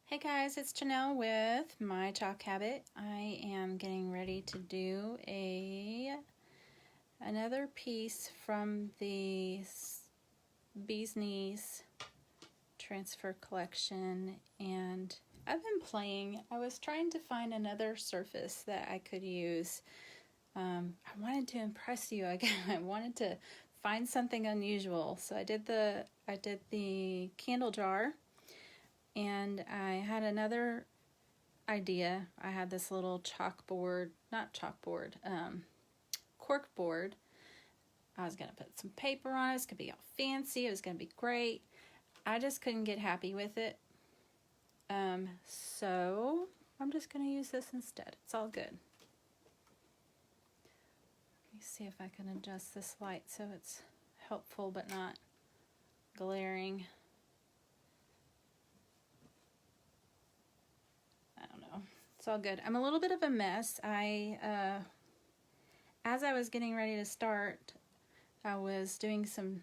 Hey guys, it's Janelle with My Chalk Habit. I am getting ready to do another piece from the Bee's Knees transfer collection, and I've been playing. I was trying to find another surface that I could use. I wanted to impress you again. I wanted to find something unusual, so I did the candle jar. And I had another idea. I had this little cork board. I was going to put some paper on it. It's going to be all fancy. It was going to be great. I just couldn't get happy with it. So I'm just going to use this instead. It's all good. Let me see if I can adjust this light so it's helpful but not glaring. It's all good. I'm a little bit of a mess. As I was getting ready to start, I was doing some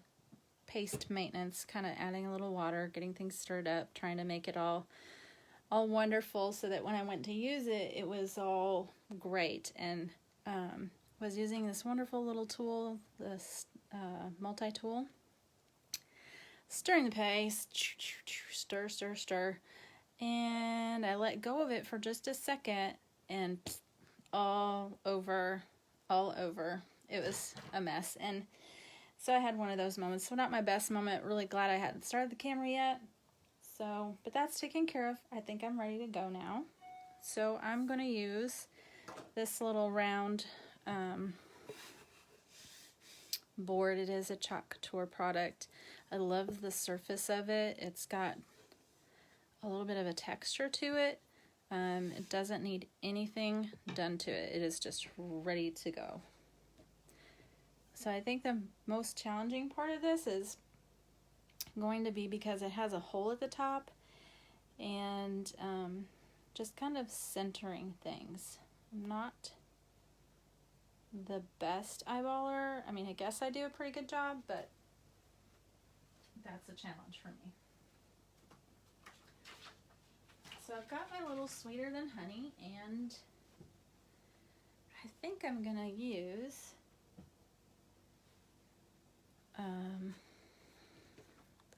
paste maintenance, kind of adding a little water, getting things stirred up, trying to make it all wonderful so that when I went to use it, it was all great. And was using this wonderful little tool, this multi-tool, stirring the paste, stir, stir, stir. And I let go of it for just a second, and all over. It was a mess. And so I had one of those moments. So not my best moment. Really glad I hadn't started the camera yet. So, but that's taken care of. I think I'm ready to go now. So I'm going to use this little round board. It is a Chalk Couture product. I love the surface of it. It's got a little bit of a texture to it. It doesn't need anything done to it. It is just ready to go. So I think the most challenging part of this is going to be because it has a hole at the top and just kind of centering things. I'm not the best eyeballer. I mean, I guess I do a pretty good job, but that's a challenge for me. So I've got my little Sweeter Than Honey, and I think I'm going to use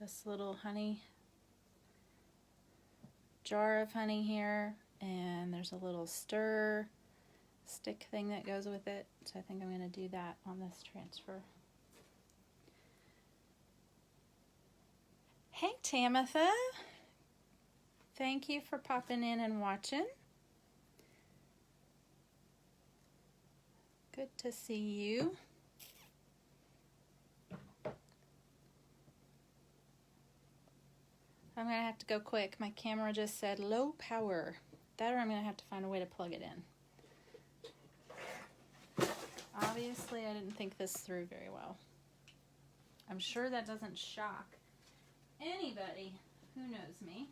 this little honey jar of honey here, and there's a little stir stick thing that goes with it. So I think I'm going to do that on this transfer. Hey Tamitha! Thank you for popping in and watching. Good to see you. I'm going to have to go quick. My camera just said low power. That or I'm going to have to find a way to plug it in. Obviously, I didn't think this through very well. I'm sure that doesn't shock anybody who knows me.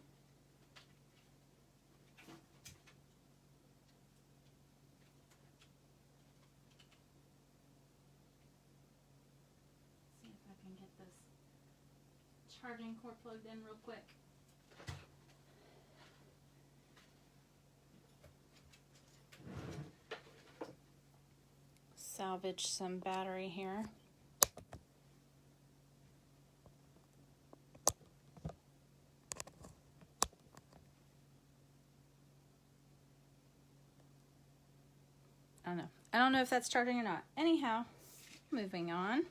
Charging cord plugged in real quick. Salvage some battery here. I don't know if that's charging or not. Anyhow, moving on.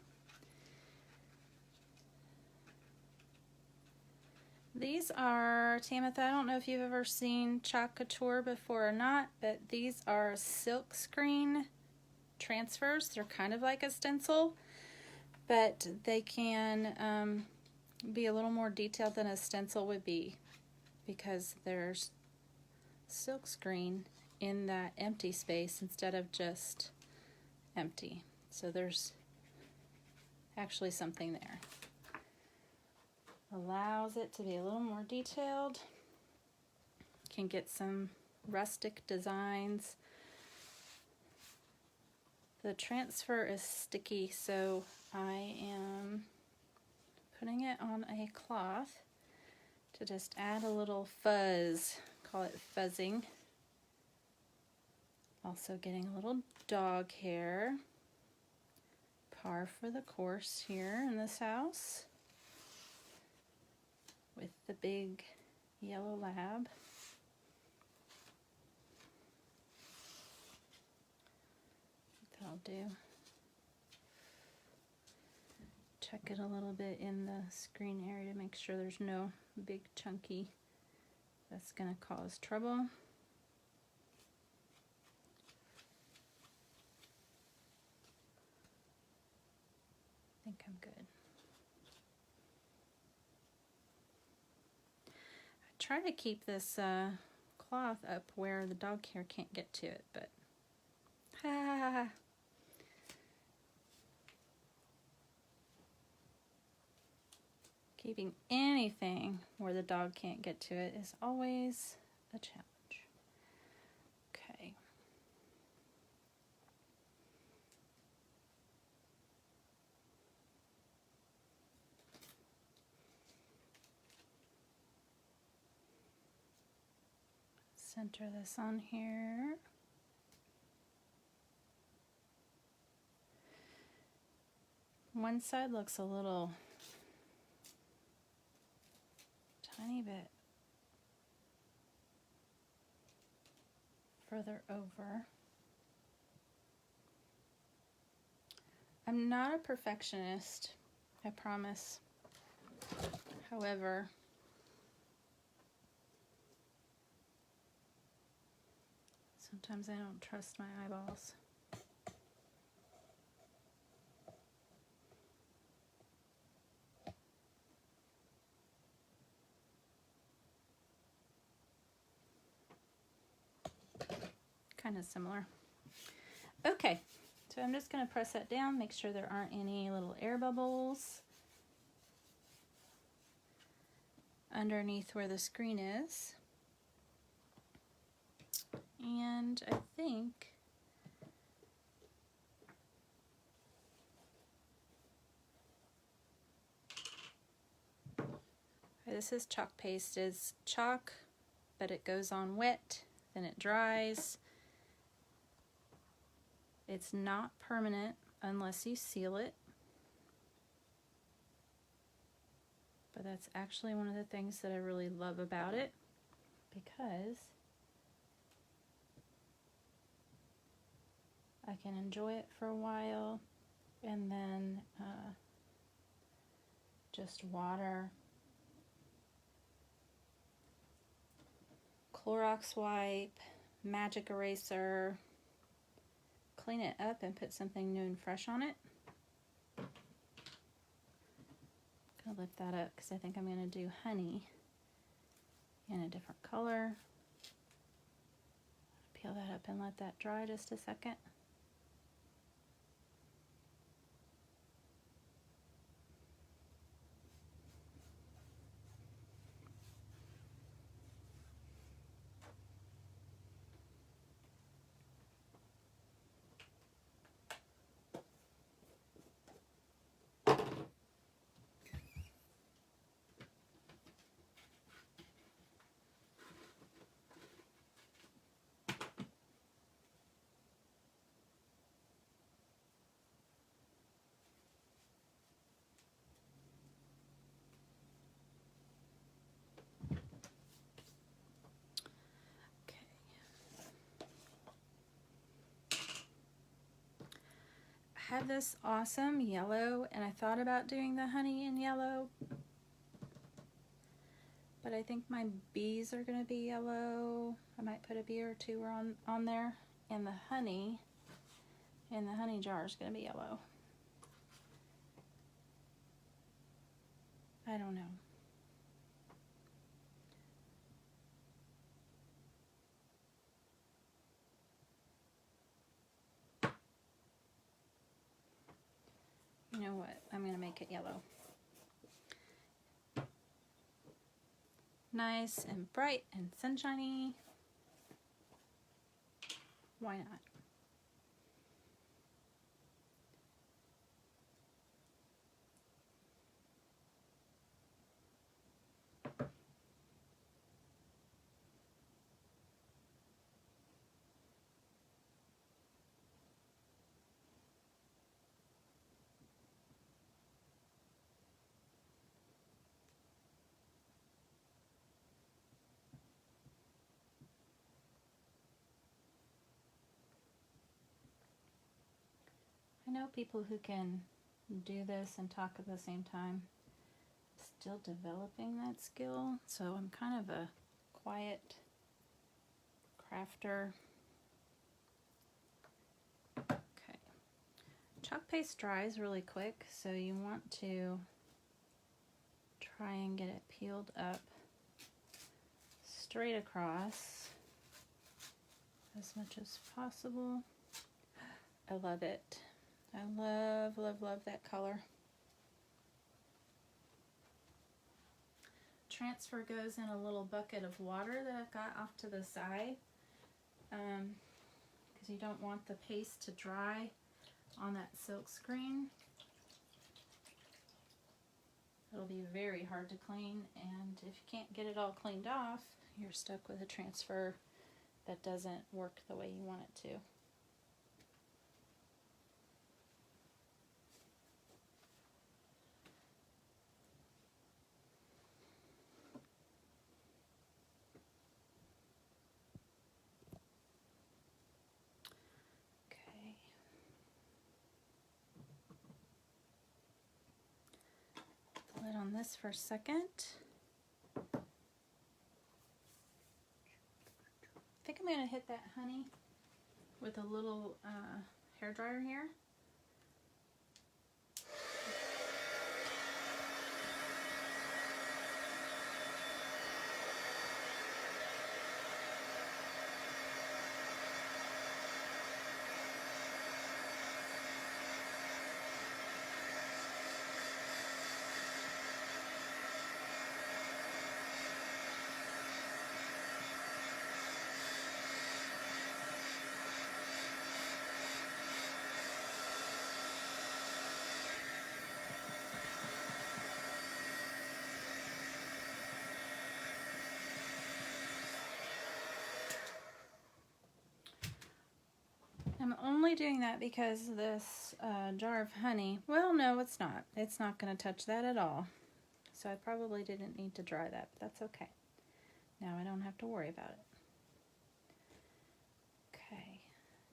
These are, Tamitha, I don't know if you've ever seen Chalk Couture before or not, but these are silk screen transfers. They're kind of like a stencil, but they can be a little more detailed than a stencil would be because there's silk screen in that empty space instead of just empty. So there's actually something there. Allows it to be a little more detailed. Can get some rustic designs. The transfer is sticky, so I am putting it on a cloth to just add a little fuzz. Call it fuzzing. Also getting a little dog hair. Par for the course here in this house with the big yellow lab. That'll do. Check it a little bit in the screen area to make sure there's no big chunky that's going to cause trouble. I think I'm good. I try to keep this cloth up where the dog hair can't get to it, but keeping anything where the dog can't get to it is always a challenge. Okay. Center this on here. One side looks a little tiny bit further over. I'm not a perfectionist, I promise. However, sometimes I don't trust my eyeballs. Kind of similar. Okay, so I'm just going to press that down, make sure there aren't any little air bubbles underneath where the screen is. And I think this is chalk paste. It's chalk, but it goes on wet, then it dries. It's not permanent unless you seal it. But that's actually one of the things that I really love about it, because I can enjoy it for a while and then just water, Clorox wipe, magic eraser, clean it up and put something new and fresh on it. I'm gonna lift that up because I think I'm gonna do honey in a different color. Peel that up and let that dry just a second. I have this awesome yellow, and I thought about doing the honey in yellow, but I think my bees are going to be yellow. I might put a bee or two on there, and the honey in the honey jar is going to be yellow. I don't know. You know what? I'm going to make it yellow. Nice and bright and sunshiny. Why not? know people who can do this and talk at the same time. Still developing that skill, so I'm kind of a quiet crafter. Okay. Chalk paste dries really quick, so you want to try and get it peeled up straight across as much as possible. I love it. I love, love, love that color. Transfer goes in a little bucket of water that I've got off to the side, because you don't want the paste to dry on that silk screen. It'll be very hard to clean, and if you can't get it all cleaned off, you're stuck with a transfer that doesn't work the way you want it to. Lid on this for a second. I think I'm going to hit that honey with a little hairdryer here. I'm only doing that because this jar of honey, well, no, it's not. It's not going to touch that at all. So I probably didn't need to dry that, but that's okay. Now I don't have to worry about it. Okay,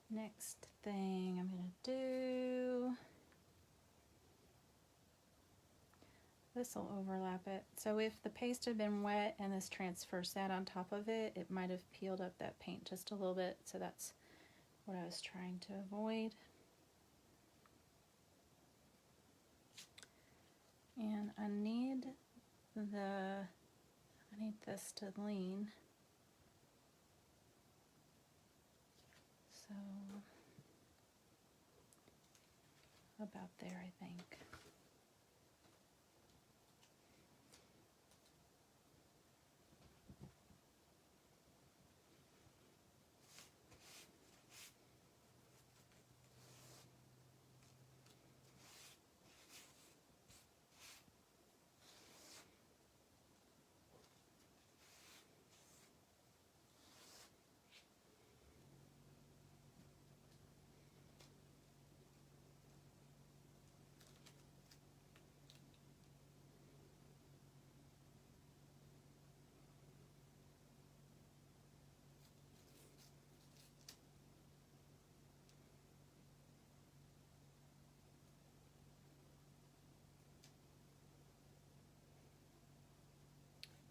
next thing I'm going to do, this will overlap it. So if the paste had been wet and this transfer sat on top of it, it might have peeled up that paint just a little bit. So that's what I was trying to avoid. And I need this to lean. So about there, I think.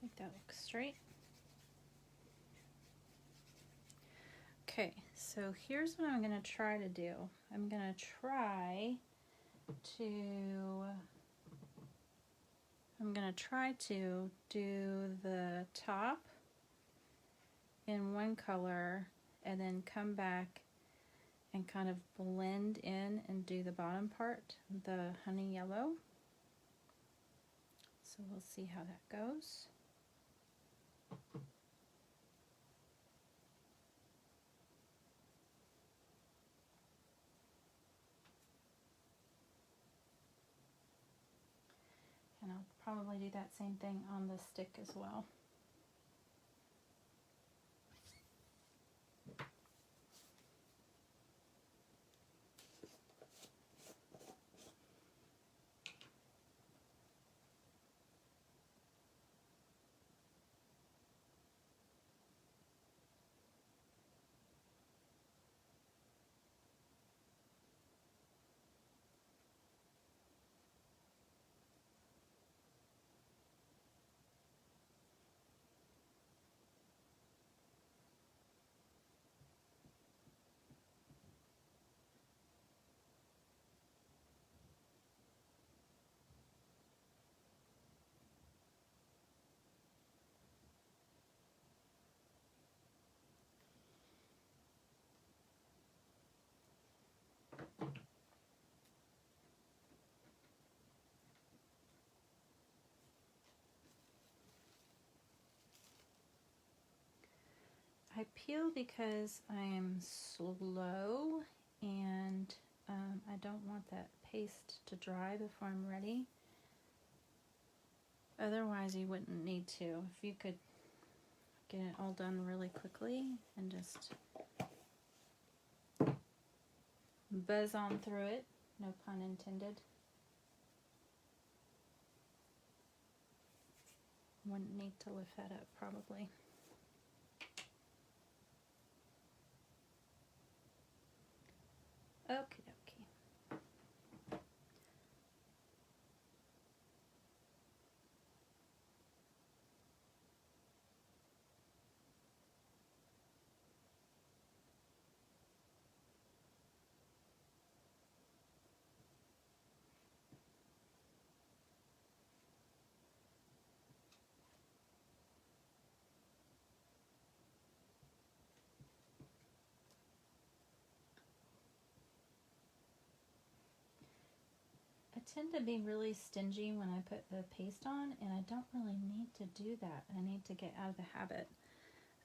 Make that look straight. Okay, so here's what I'm going to try to do. I'm going to try to do the top in one color and then come back and kind of blend in and do the bottom part, the honey yellow. So we'll see how that goes. And I'll probably do that same thing on the stick as well. peel because I am slow and I don't want that paste to dry before I'm ready. Otherwise you wouldn't need to. If you could get it all done really quickly and just buzz on through it, no pun intended. Wouldn't need to lift that up probably. Okie dokie. I tend to be really stingy when I put the paste on, and I don't really need to do that. I need to get out of the habit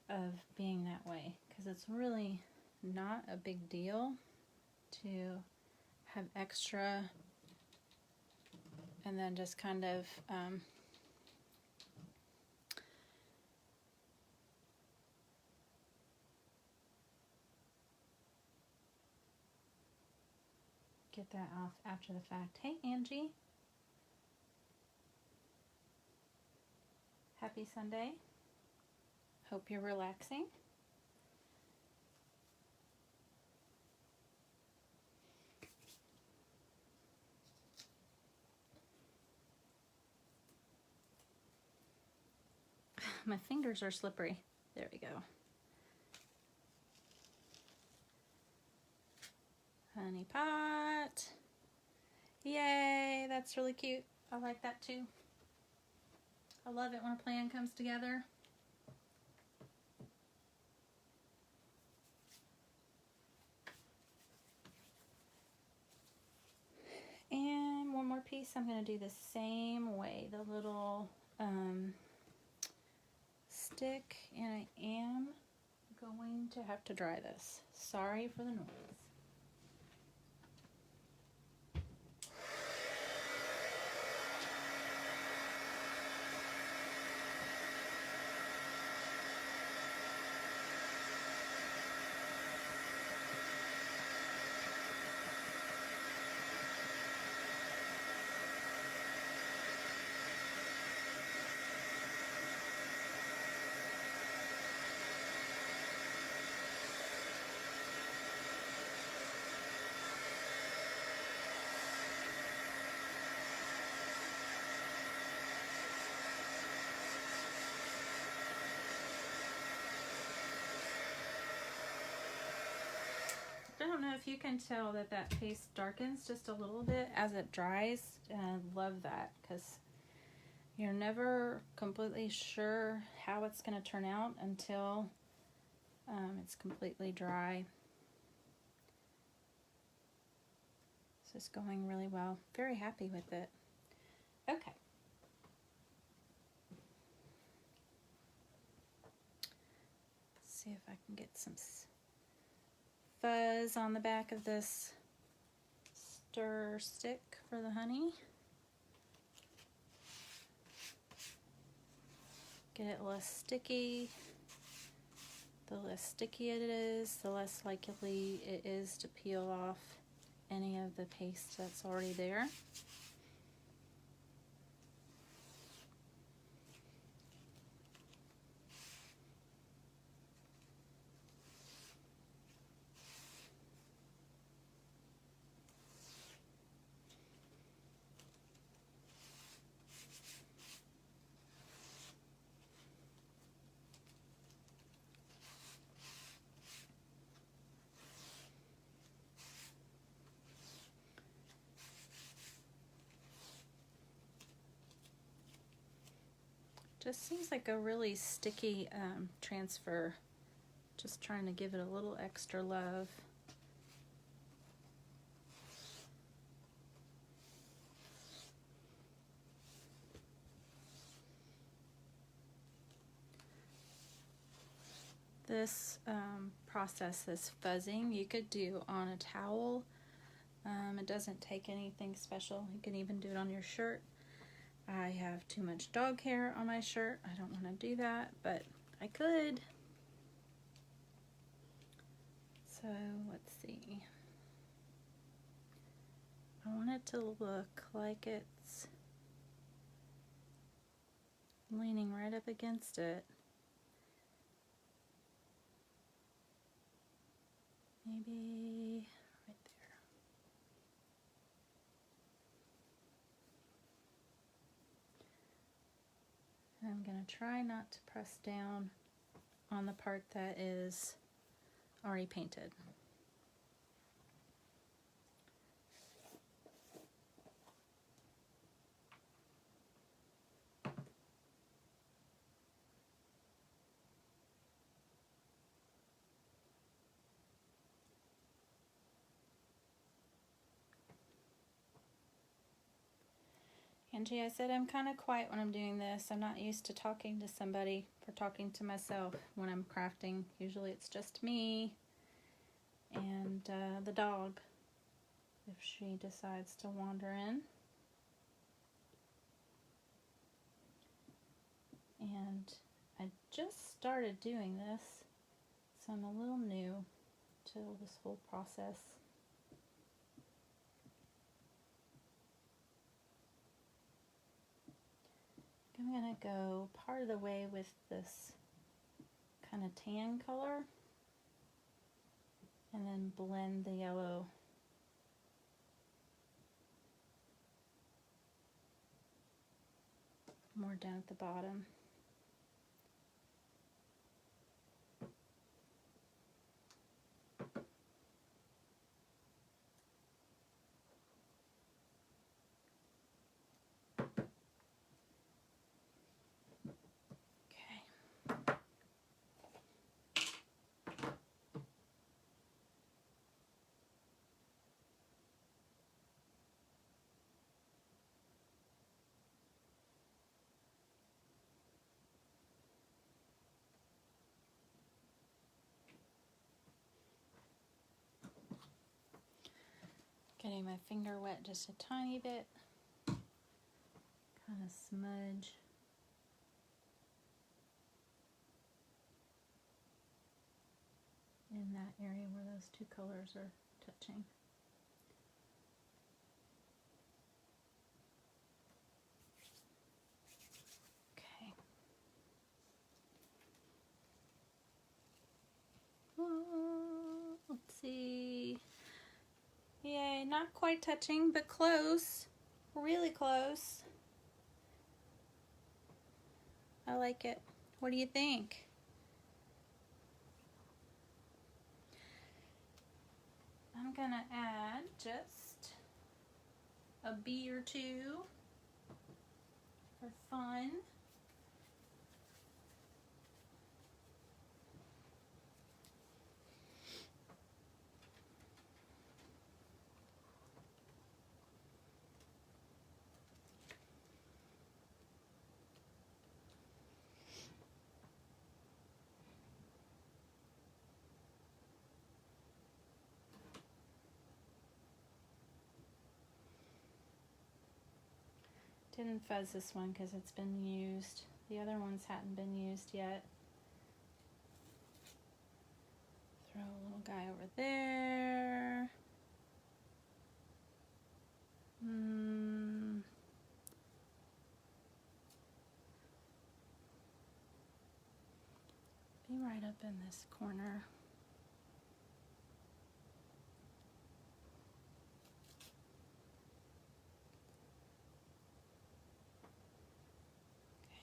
of being that way, because it's really not a big deal to have extra and then just kind of get that off after the fact. Hey Angie, happy Sunday. Hope you're relaxing. My fingers are slippery. There we go. Honey pot. Yay, that's really cute. I like that too. I love it when a plan comes together. And one more piece, I'm going to do the same way. The little stick, and I am going to have to dry this. Sorry for the noise. I don't know if you can tell that that paste darkens just a little bit as it dries, and I love that because you're never completely sure how it's going to turn out until it's completely dry. So it's going really well. Very happy with it. Okay. Let's see if I can get some fuzz on the back of this stir stick for the honey. Get it less sticky. The less sticky it is, the less likely it is to peel off any of the paste that's already there. Just seems like a really sticky transfer. Just trying to give it a little extra love. this process, this fuzzing, you could do on a towel. It doesn't take anything special. You can even do it on your shirt. I have too much dog hair on my shirt. I don't want to do that, but I could. So let's see. I want it to look like it's leaning right up against it. Maybe right there. I'm going to try not to press down on the part that is already painted. Angie, I said I'm kind of quiet when I'm doing this. I'm not used to talking to somebody or talking to myself when I'm crafting. Usually it's just me and the dog if she decides to wander in. And I just started doing this, so I'm a little new to this whole process. I'm going to go part of the way with this kind of tan color and then blend the yellow more down at the bottom. Getting my finger wet just a tiny bit, kind of smudge. In that area where those two colors are touching. Okay. Let's see. Yay, not quite touching, but close. Really close. I like it. What do you think? I'm gonna add just a bee or two for fun. Didn't fuzz this one because it's been used. The other ones hadn't been used yet. Throw a little guy over there. Be right up in this corner.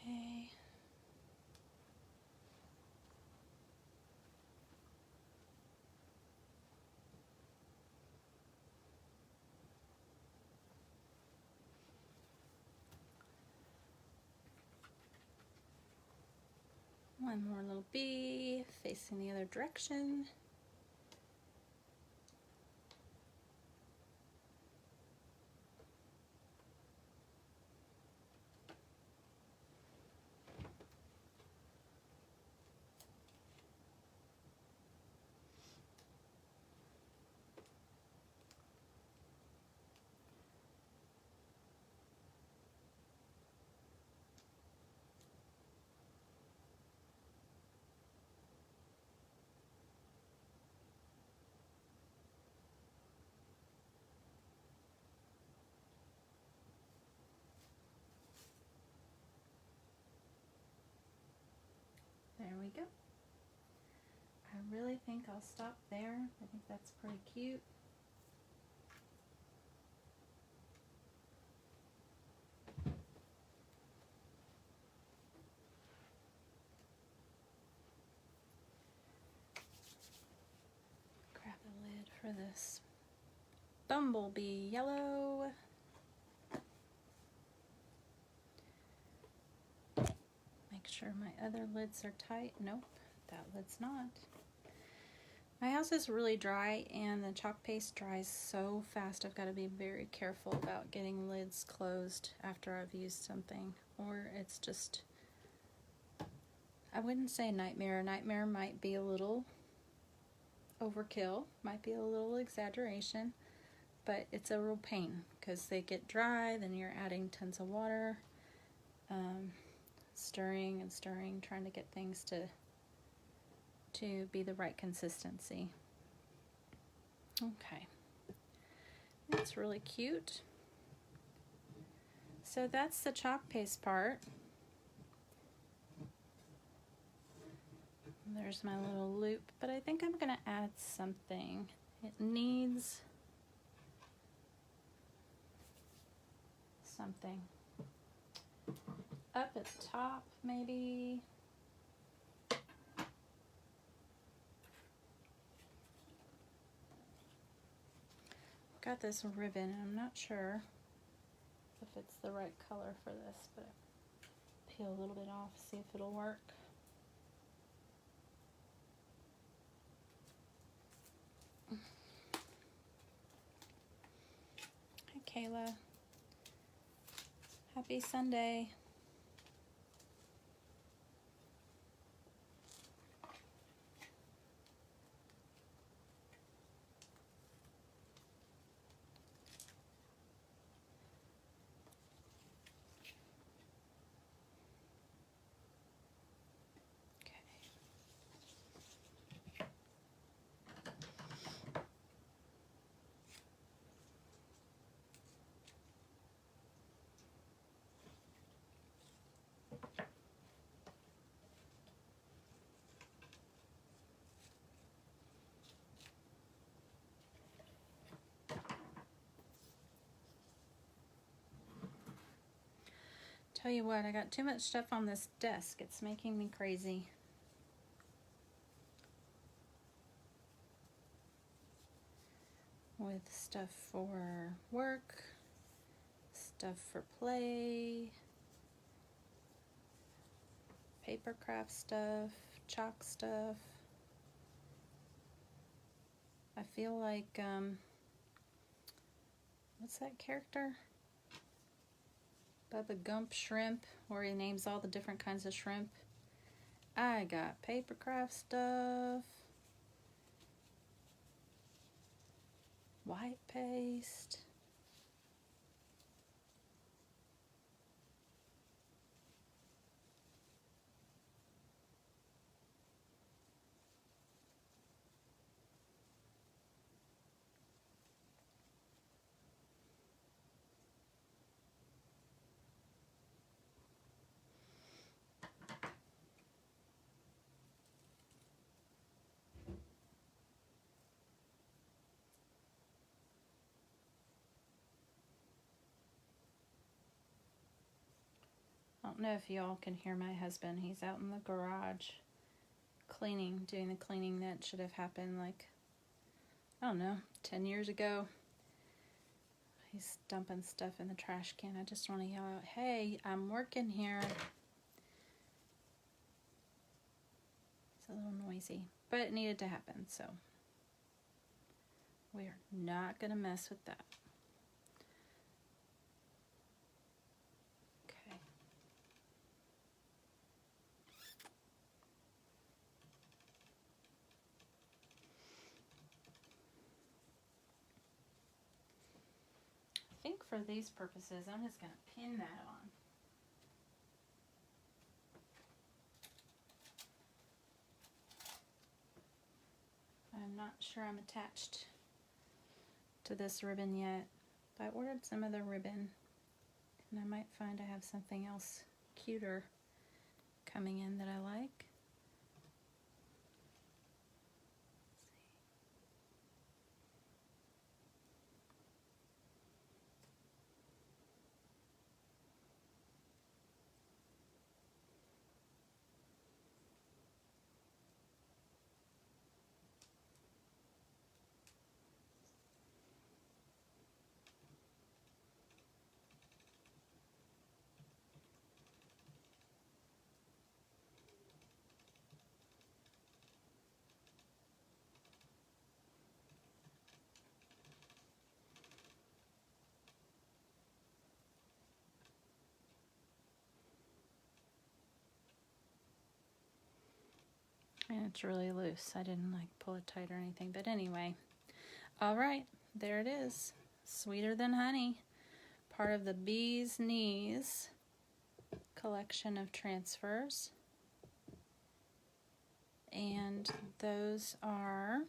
Okay. One more little bee facing the other direction. really think I'll stop there. I think that's pretty cute. Grab the lid for this bumblebee yellow. Make sure my other lids are tight. Nope, that lid's not. My house is really dry and the chalk paste dries so fast. I've got to be very careful about getting lids closed after I've used something, or it's just, I wouldn't say a nightmare. A nightmare might be a little overkill, might be a little exaggeration, but it's a real pain because they get dry, then you're adding tons of water, stirring and stirring, trying to get things to be the right consistency. Okay, that's really cute. So that's the chalk paste part. There's my little loop, but I think I'm gonna add something. It needs something up at the top, maybe. Got this ribbon, and I'm not sure if it's the right color for this, but peel a little bit off, see if it'll work. Hi, Kayla. Happy Sunday. Tell you what, I got too much stuff on this desk. It's making me crazy. With stuff for work, stuff for play, paper craft stuff, chalk stuff. I feel like, what's that character? Bubba Gump Shrimp, where he names all the different kinds of shrimp. I got paper craft stuff, white paste, I don't know if y'all can hear my husband. He's out in the garage cleaning, doing the cleaning that should have happened like, I don't know, 10 years ago. He's dumping stuff in the trash can. I just want to yell out, hey, I'm working here. It's a little noisy, but it needed to happen, so we are not going to mess with that. I think for these purposes, I'm just going to pin that on. I'm not sure I'm attached to this ribbon yet. I ordered some other ribbon, and I might find I have something else cuter coming in that I like. And it's really loose. I didn't like pull it tight or anything, but anyway. All right, there it is. Sweeter Than Honey, part of the Bee's Knees collection of transfers. And those are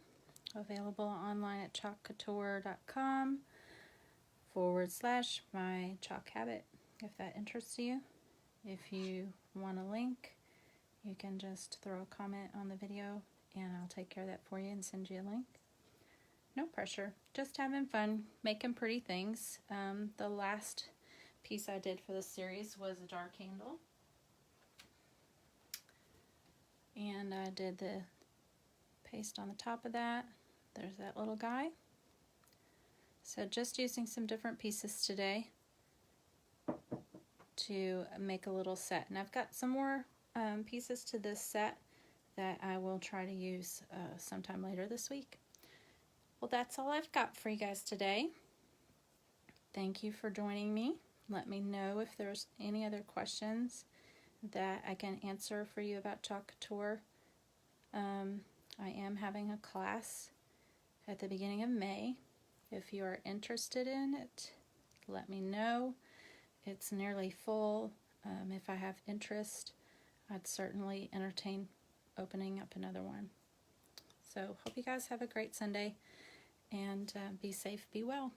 available online at chalkcouture.com/my chalk habit, if that interests you. If you want a link, you can just throw a comment on the video and I'll take care of that for you and send you a link. No pressure, just having fun, making pretty things. The last piece I did for this series was a jar candle. And I did the paste on the top of that. There's that little guy. So just using some different pieces today to make a little set. And I've got some more pieces to this set that I will try to use sometime later this week. Well, that's all I've got for you guys today. Thank you for joining me. Let me know if there's any other questions that I can answer for you about Chalk Couture. I am having a class at the beginning of May. If you are interested in it, let me know. It's nearly full. If I have interest, I'd certainly entertain opening up another one. So hope you guys have a great Sunday, and be safe, be well.